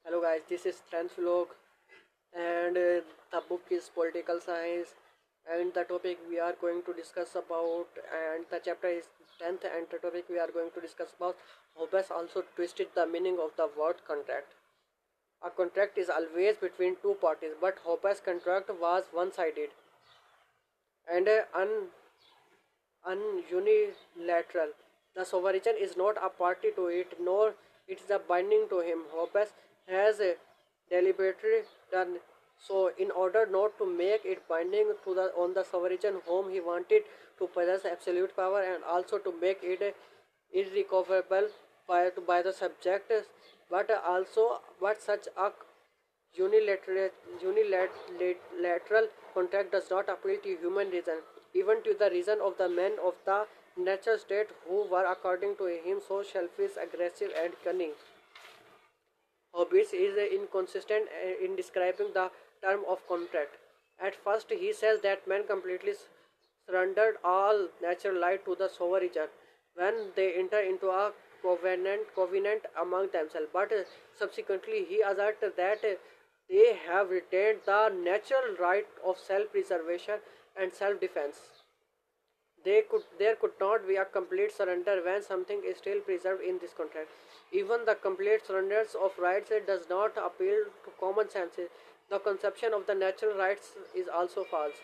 Hello guys, this is 10th vlog and the book is political science and the topic we are going to discuss about and the chapter is 10th and the topic we are going to discuss about Hobbes also twisted the meaning of the word contract. A contract is always between two parties but Hobbes' contract was one-sided and unilateral. The sovereign is not a party to it, nor it is a binding to him. Hobbes has deliberately done so in order not to make it binding to the on the sovereign whom he wanted to possess absolute power, and also to make it irrecoverable by the subject, but such a unilateral, unilateral contract does not appeal to human reason, even to the reason of the men of the natural state who were, according to him, so selfish, aggressive, and cunning. Hobbes is inconsistent in describing the term of contract. At first, he says that men completely surrendered all natural right to the sovereign when they enter into a covenant among themselves. But subsequently, he asserts that they have retained the natural right of self-preservation and self-defense. There could not be a complete surrender when something is still preserved in this contract. Even the complete surrenders of rights does not appeal to common sense. The conception of the natural rights is also false.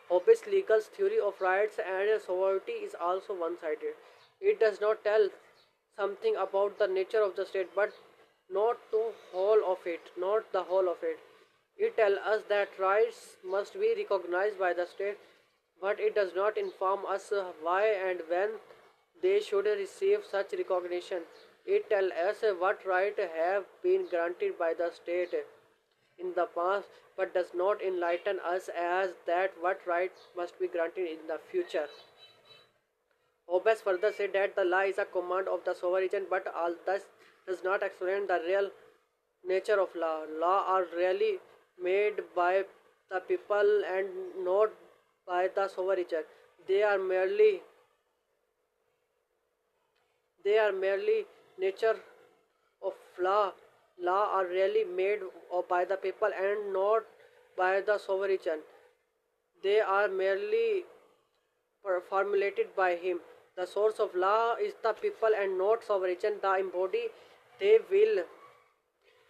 Hobbes' legal theory of rights and sovereignty is also one-sided. It does not tell something about the nature of the state, but not the whole of it. It tells us that rights must be recognized by the state, but it does not inform us why and when they should receive such recognition. It tells us what rights have been granted by the state in the past, but does not enlighten us as that what rights must be granted in the future. Hobbes further said that the law is a command of the sovereign, but all this does not explain the real nature of law. Law are really made by the people and not by the sovereign. They are merely they are merely nature of law. Law are really made by the people and not by the sovereign. They are merely formulated by him. The source of law is the people and not sovereign. The embody they will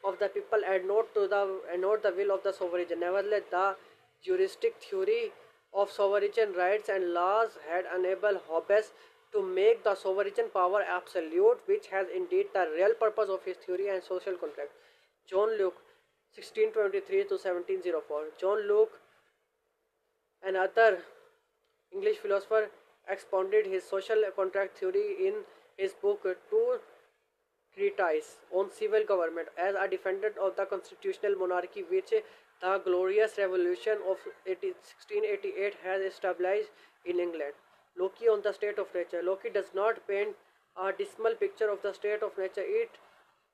of the people and not the will of the sovereign. Nevertheless, the juristic theory of sovereign rights and laws had enabled Hobbes to make the sovereign power absolute, which has indeed the real purpose of his theory and social contract. John Locke, 1623 to 1704. John Locke, another English philosopher, expounded his social contract theory in his book Two Treatise on Civil Government as a defendant of the constitutional monarchy which the Glorious Revolution of 1688 has established in England. Locke on the state of nature. Locke does not paint a dismal picture of the state of nature. It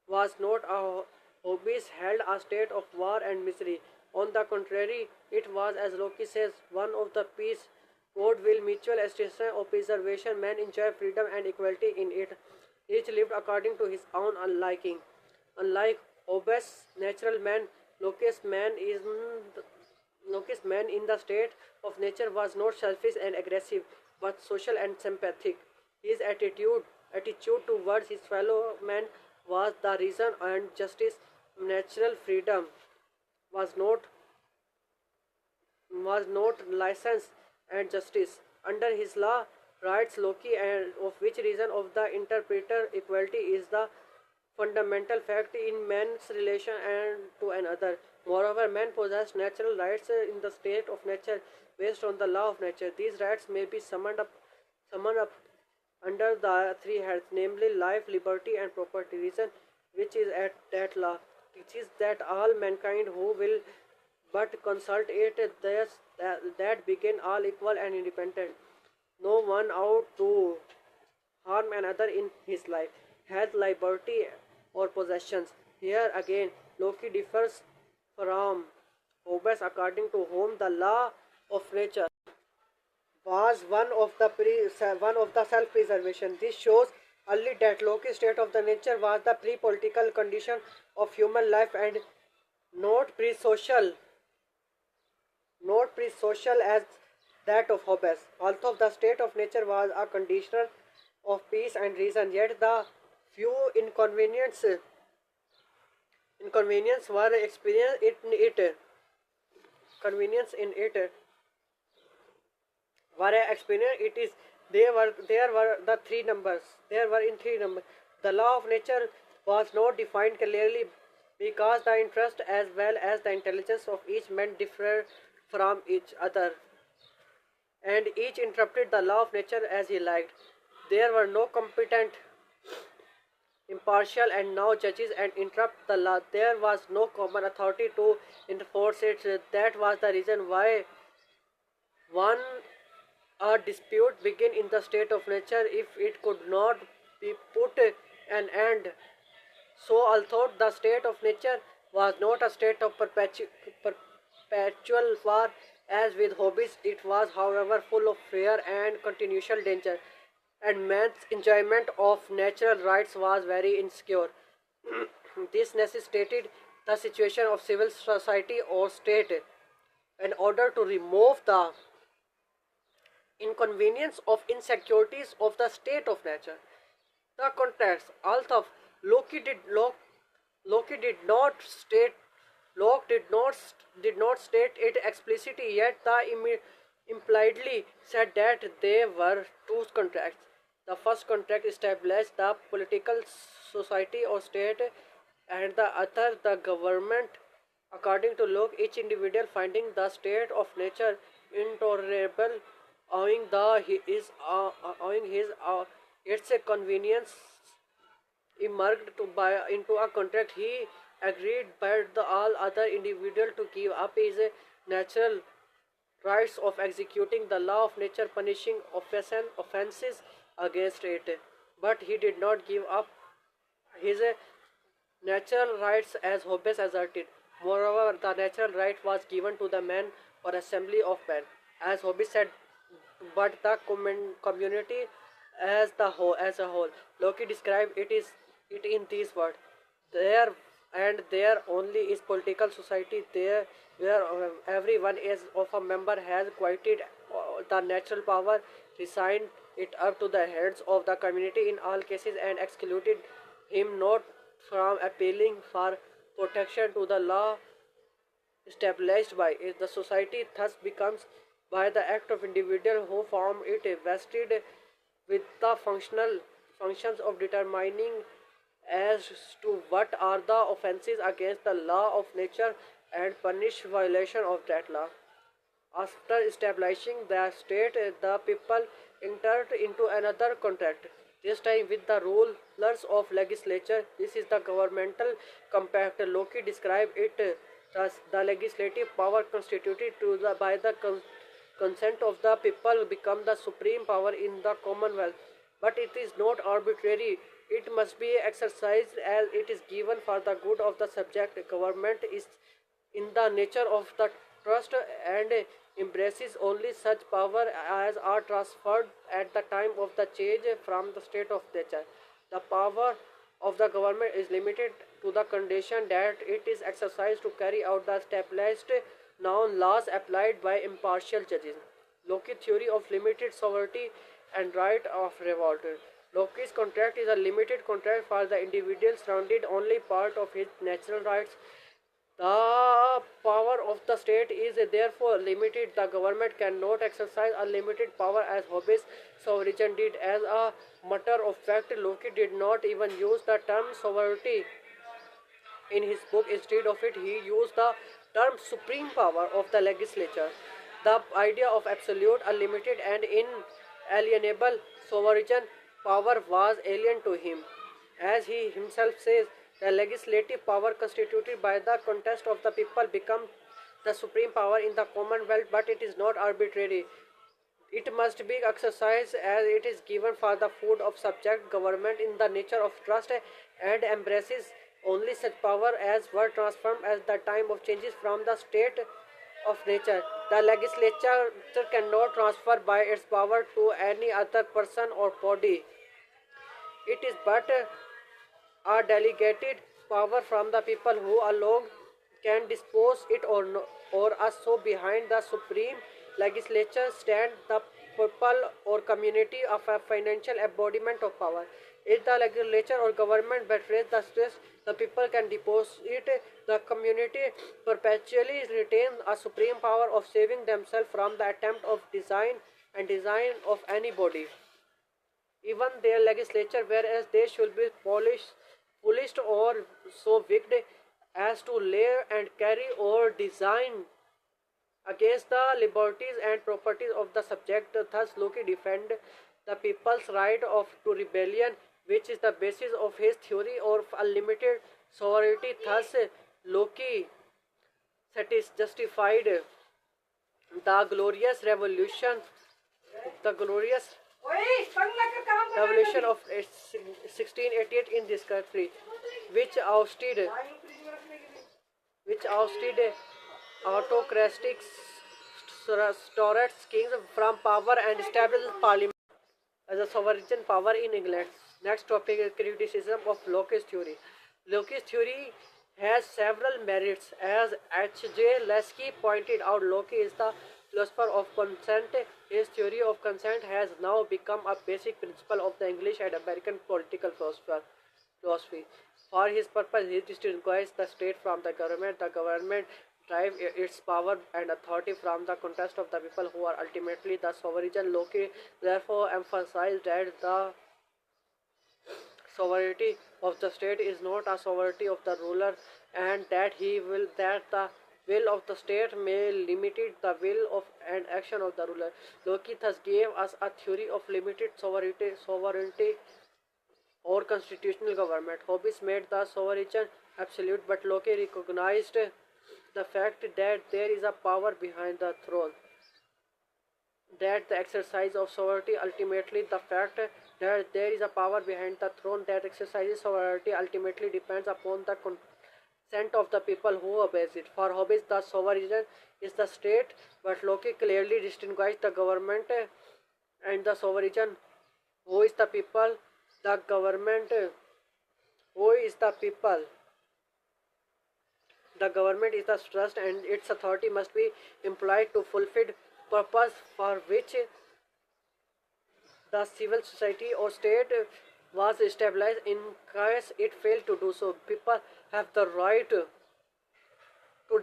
was not a Hobbes held a state of war and misery. On the contrary, it was, as Locke says, one of the peace. God will mutual assistance or preservation. Man enjoy freedom and equality in it. Each lived according to his own liking. Unlike Hobbes' natural man, Locke's man in the state of nature was not selfish and aggressive, but social and sympathetic. His attitude towards his fellow man was the reason and justice. Natural freedom was not license and justice. Under his law, writes Locke, and of which reason of the interpreter equality is the fundamental fact in man's relation and to another. Moreover, man possesses natural rights in the state of nature based on the law of nature. These rights may be summoned up under the three heads, namely life, liberty, and property. Reason which is at that law teaches that all mankind who will but consult it that begin all equal and independent. No one out to harm another in his life has liberty or possessions. Here again, Locke differs from Hobbes, according to whom the law of nature was one of the self-preservation. This shows Early that Loki's state of the nature was the pre-political condition of human life and not pre-social, not pre-social as that of Hobbes. Although the state of nature was a conditioner of peace and reason, yet the few inconvenience were experienced in it. Convenience in it were experienced. It is there were the three numbers. There were in three numbers. The law of nature was not defined clearly because the interest as well as the intelligence of each man differed from each other, and each interpreted the law of nature as he liked. There were no competent, impartial, and now judges and interrupt the law. There was no common authority to enforce it. That was the reason why one a dispute begin in the state of nature if it could not be put an end. So although the state of nature was not a state of perpetual war as with hobbies, it was however full of fear and continual danger, and man's enjoyment of natural rights was very insecure. This necessitated the situation of civil society or state in order to remove the inconvenience of insecurities of the state of nature. The context, although Loki did Locke, Loki did not state Locke did not state it explicitly, yet the impliedly said that there were two contracts. The first contract established the political society or state, and the other the government. According to Locke, each individual finding the state of nature intolerable, owing the he is owing his its a convenience emerged to by into a contract. He agreed but the all other individual to give up his natural rights of executing the law of nature, punishing offenses against it, but he did not give up his natural rights as Hobbes asserted. Moreover, the natural right was given to the man or assembly of men, as Hobbes said, but the community as a whole. Loki described it in these words: there and there only is political society there where everyone is of a member has quieted the natural power, resigned it up to the heads of the community in all cases, and excluded him not from appealing for protection to the law established by it. The society thus becomes, by the act of individual who form it, vested with the functions of determining as to what are the offences against the law of nature and punish violation of that law. After establishing the state, the people entered into another contract, this time with the rulers of legislature. This is the governmental compact. Loki described it as the legislative power constituted by the consent of the people become the supreme power in the Commonwealth. But it is not arbitrary. It must be exercised as it is given for the good of the subject. Government is in the nature of the trust and embraces only such power as are transferred at the time of the change from the state of nature. The power of the government is limited to the condition that it is exercised to carry out the established known laws applied by impartial judges. Loki's theory of limited sovereignty and right of revolt. Loki's contract is a limited contract for the individual surrounded only part of his natural rights. The power of the state is therefore limited. The government cannot exercise unlimited power as Hobbes' sovereign did. As a matter of fact, Loki did not even use the term sovereignty in his book. Instead of it, he used the term supreme power of the legislature. The idea of absolute, unlimited, and inalienable sovereign power was alien to him. As he himself says, the legislative power constituted by the contest of the people becomes the supreme power in the Commonwealth, but it is not arbitrary. It must be exercised as it is given for the food of subject. Government in the nature of trust and embraces only such power as were transformed at the time of changes from the state of nature. The legislature cannot transfer by its power to any other person or body. It is but a delegated power from the people who alone can dispose it or no, or us. So behind the supreme legislature stand the people or community of a financial embodiment of power. If the legislature or government betrays the stress, the people can depose it. The community perpetually retains a supreme power of saving themselves from the attempt of design of anybody, even their legislature, whereas they should be polished or so wicked as to lay and carry or design against the liberties and properties of the subject. Thus, Locke defend the people's right of to rebellion, which is the basis of his theory of unlimited sovereignty. Thus, Locke justified the glorious revolution, the glorious revolution of 1688 in this country, which ousted autocratic Stuart kings from power and established parliament as a sovereign power in England. Next topic is criticism of Locke's theory. Locke's theory has several merits. As H.J. Lasky pointed out, Locke is the philosopher of consent. His theory of consent has now become a basic principle of the English and American political philosophy. For his purpose, he distinguishes the state from the government. The government derives its power and authority from the contest of the people who are ultimately the sovereign. Locke therefore emphasized that the sovereignty of the state is not a sovereignty of the ruler, and that the will of the state may limit the will of and action of the ruler. Locke thus gave us a theory of limited sovereignty or constitutional government. Hobbes made the sovereign absolute, but Locke recognized the fact that there is a power behind the throne, that the exercise of sovereignty ultimately the fact that there is a power behind the throne that exercises sovereignty ultimately depends upon the consent of the people who obeys it. For Hobbes, the sovereign is the state, but Locke clearly distinguished the government and the sovereign. Who is the people? The government. Who is the people? The government is the trust, and its authority must be employed to fulfill purpose for which the civil society or state was established. In case it failed to do so, people have the right to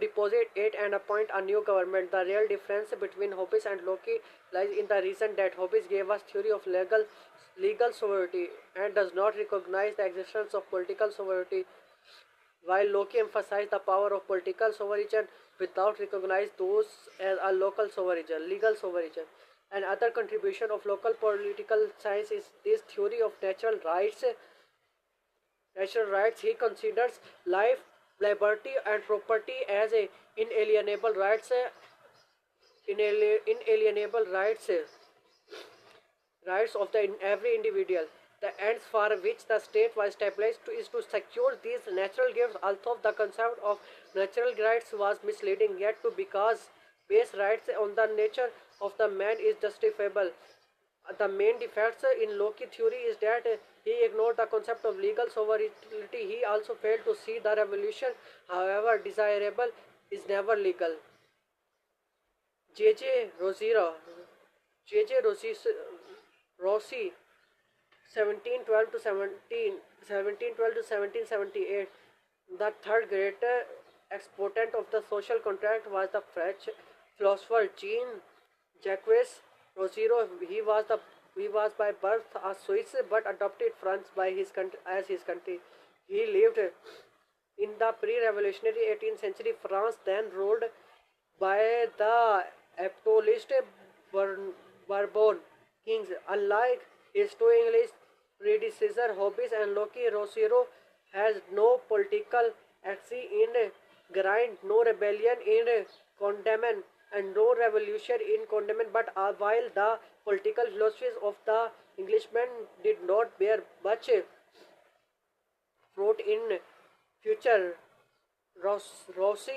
deposit it and appoint a new government. The real difference between Hobbes and Locke lies in the reason that Hobbes gave us theory of legal sovereignty and does not recognize the existence of political sovereignty, while Locke emphasized the power of political sovereignty without recognizing those as a legal sovereignty. Another contribution of local political science is this theory of natural rights. He considers life, liberty, and property as inalienable rights. Inalienable rights of every individual. The ends for which the state was established is to secure these natural gifts. Although the concept of natural rights was misleading, yet to because base rights on the nature of the man is justifiable. The main defects in Locke theory is that he ignored the concept of legal sovereignty. He also failed to see the revolution, however desirable, is never legal. J.J. Rossi 1712 to 1778, the third great exponent of the social contract was the French philosopher Jean-Jacques Rousseau. He was by birth a Swiss but adopted France as his country. He lived in the pre-revolutionary 18th century France, then ruled by the Apostolist Bourbon kings. Unlike his two English predecessors, Hobbes and Locke, Rousseau has no political action in grind, no rebellion in condemn, and no revolution in condemn. But while the political philosophies of the Englishmen did not bear much fruit in future, Rousseau's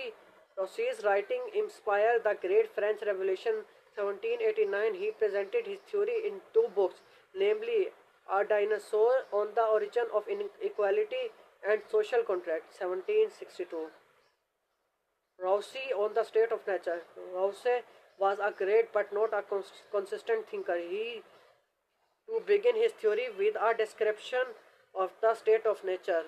writing inspired the Great French Revolution 1789. He presented his theory in two books, namely A Dinosaur on the Origin of Inequality and Social Contract, 1762. Rousseau on the State of Nature. Rousseau was a great but not a consistent thinker. He to begin his theory with a description of the state of nature,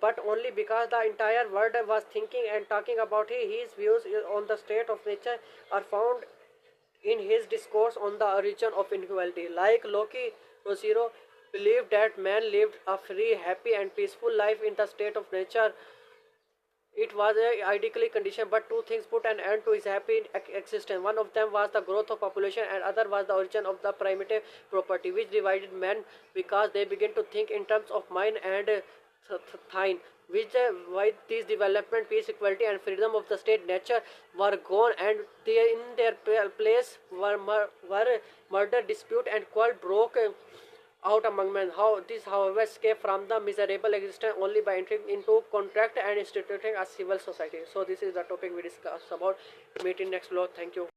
but only because the entire world was thinking and talking about it. His views on the state of nature are found in his discourse on the origin of inequality. Like Locke, Rousseau believed that man lived a free, happy, and peaceful life in the state of nature. It was a ideally conditioned, but two things put an end to his happy existence. One of them was the growth of population, and other was the origin of the primitive property, which divided men because they began to think in terms of mind and thine. Which why these development, peace, equality, and freedom of the state nature were gone, and they in their place were murder, dispute, and quarrel broke. Out among men. How this, however, escaped from the miserable existence only by entering into contract and instituting a civil society. So this is the topic we discussed about. Meet in next vlog. Thank you.